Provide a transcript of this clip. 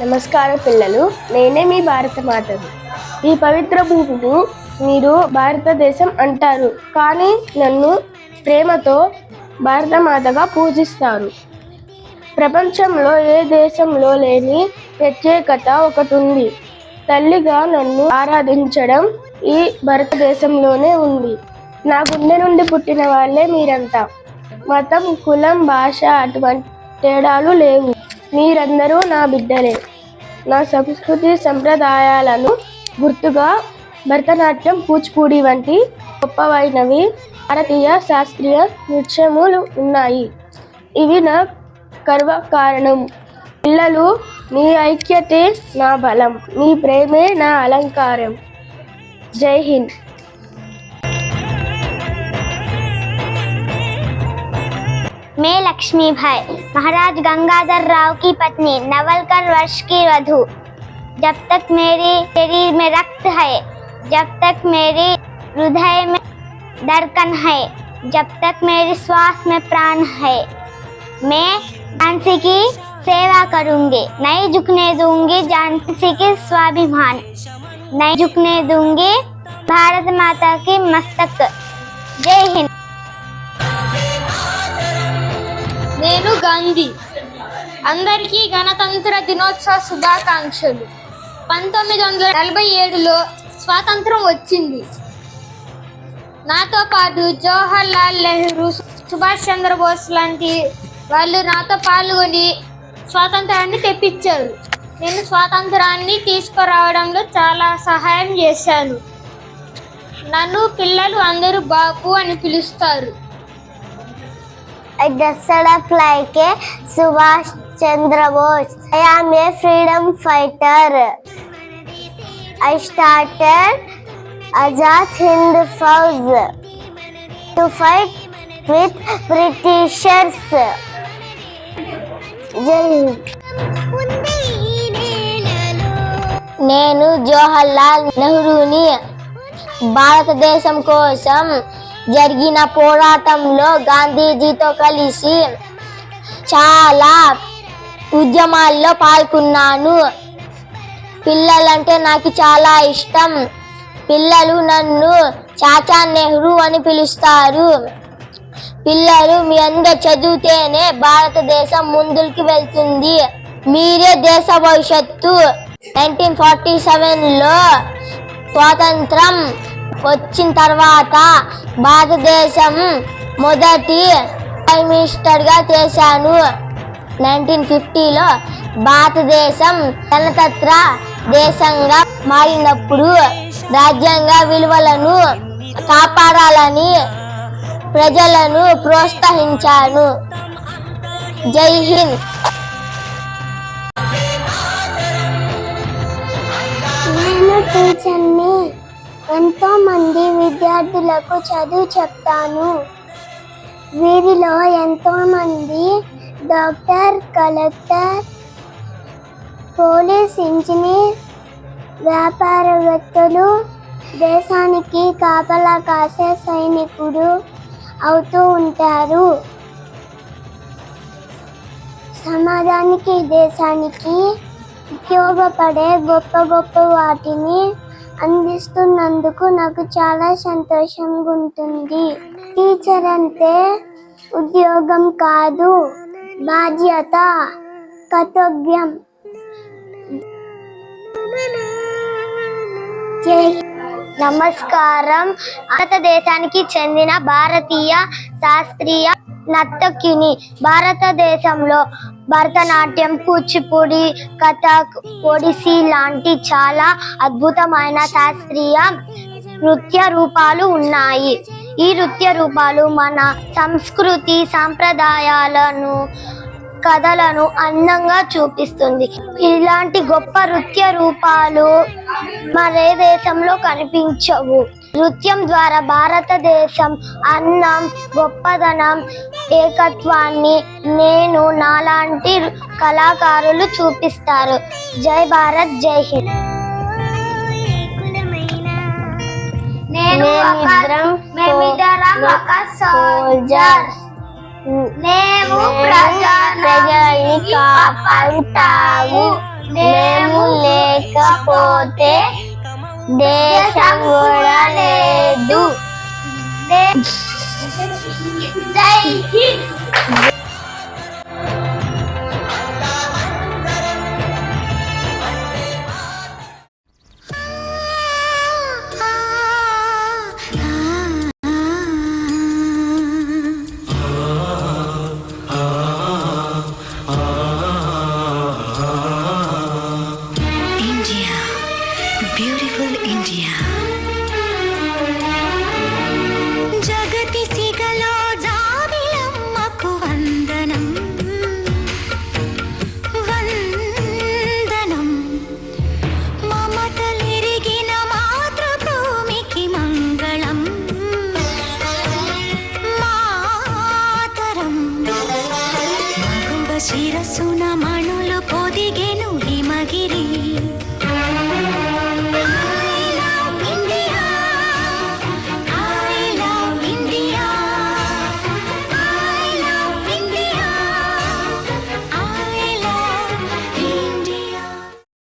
నమస్కారం పిల్లలు, నేనే మీ భారత మాతను. ఈ పవిత్ర భూమిని మీరు భారతదేశం అంటారు, కానీ నన్ను ప్రేమతో భారత మాతగా పూజిస్తారు. ప్రపంచంలో ఏ దేశంలో లేని ప్రత్యేకత ఒకటి ఉంది. తల్లిగా నన్ను ఆరాధించడం ఈ భారతదేశంలోనే ఉంది. నా గుండె నుండి పుట్టిన వాళ్ళే మీరంతా. మతం, కులం, భాష అటువంటి తేడాలు లేవు. మీరందరూ నా బిడ్డలే. నా సంస్కృతి సంప్రదాయాలను గుర్తుగా భరతనాట్యం, కూచిపూడి వంటి గొప్పవైనవి భారతీయ శాస్త్రీయ నృత్యములు ఉన్నాయి. ఇవి నా గర్వకారణం. పిల్లలు, మీ ఐక్యతే నా బలం, మీ ప్రేమే నా అలంకారం. జై హింద్. मैं लक्ष्मी भाई, महाराज गंगाधर राव की पत्नी, नवलखन वर्ष की वधू। जब तक मेरी शरीर में रक्त है, जब तक मेरी हृदय में धड़कन है, जब तक मेरी श्वास में प्राण है, मैं झांसी की सेवा करूंगी, नहीं झुकने दूंगी झांसी की स्वाभिमान, नहीं झुकने दूंगी भारत माता की मस्तक. जय हिंद. నేను గాంధీ. అందరికీ గణతంత్ర దినోత్సవ శుభాకాంక్షలు. 1947లో స్వాతంత్రం వచ్చింది. నాతో పాటు జవహర్ లాల్ నెహ్రూ, సుభాష్ చంద్రబోస్ లాంటి వాళ్ళు నాతో పాల్గొని స్వాతంత్రాన్ని తెప్పించారు. నేను స్వాతంత్రాన్ని తీసుకురావడంలో చాలా సహాయం చేశాను. నన్ను పిల్లలు అందరూ బాపు అని పిలుస్తారు. I dressed up like a Subhash Chandra Bose. I am a freedom fighter. I started Azad Hind Fauj to fight with Britishers. నేను జవహర్ లాల్ నెహ్రూని. భారతదేశం కోసం జరిగిన పోరాటంలో గాంధీజీతో కలిసి చాలా ఉద్యమాల్లో పాల్గొన్నాను. పిల్లలంటే నాకు చాలా ఇష్టం. పిల్లలు నన్ను చాచా నెహ్రూ అని పిలుస్తారు. పిల్లలు, మీ అందరు చదివితేనే భారతదేశం ముందుకు వెళ్తుంది. మీరే దేశ భవిష్యత్తు. 1947లో స్వాతంత్రం వచ్చిన తర్వాత భారతదేశం మొదటి ప్రైమ్ మినిస్టర్గా చేశాను. 1950లో భారతదేశం గణతంత్ర దేశంగా మారినప్పుడు రాజ్యాంగ విలువలను కాపాడాలని ప్రజలను ప్రోత్సహించాను. జై హింద్. నేను టీచర్ని. ఎంతో మంది విద్యార్థులకు చదువు చెప్తాను. వీరిలో ఎంతో మంది డాక్టర్, కలెక్టర్, పోలీస్, ఇంజనీర్, వ్యాపారవేత్తలు, దేశానికి కాపలా కాసే సైనికుడు అవుతూ ఉంటారు. సమాజానికి, దేశానికి ఉపయోగపడే గొప్ప గొప్ప వాటిని అందిస్తున్నందుకు నాకు చాలా సంతోషంగా ఉంటుంది. టీచర్ అంటే ఉద్యోగం కాదు, బాధ్యత, కర్తవ్యం. నమస్కారం. భారతదేశానికి చెందిన భారతీయ శాస్త్రీయ నర్తకిని. భారతదేశంలో భరతనాట్యం, కూచిపూడి, కథక్, ఒడిస్సీ లాంటి చాలా అద్భుతమైన శాస్త్రీయ నృత్య రూపాలు ఉన్నాయి. ఈ నృత్య రూపాలు మన సంస్కృతి సాంప్రదాయాలను, కథలను అందంగా చూపిస్తుంది. ఇలాంటి గొప్ప నృత్య రూపాలు మరే దేశంలో కనిపించవు. నృత్యం ద్వారా భారతదేశం అన్నం, గొప్పదనం, ఏకత్వాన్ని నేను నాలాంటి కళాకారులు చూపిస్తారు. జై భారత్, జై హింద్. మేమిద్దరం ఒక సోల్జర్స్. మేము ప్రజల్ని కాపాడుతాము. మేము లేకపోతే దేశం కూడా లేదు. జై హింద్. India, beautiful India. జగతి సిగలో జాబిలమ్మకు వందనం వందనం. మమతలిరిగిన మాతృభూమికి మంగళం మాతరం. మగువ శిరసున మణులు పొదిగెను హిమగిరి.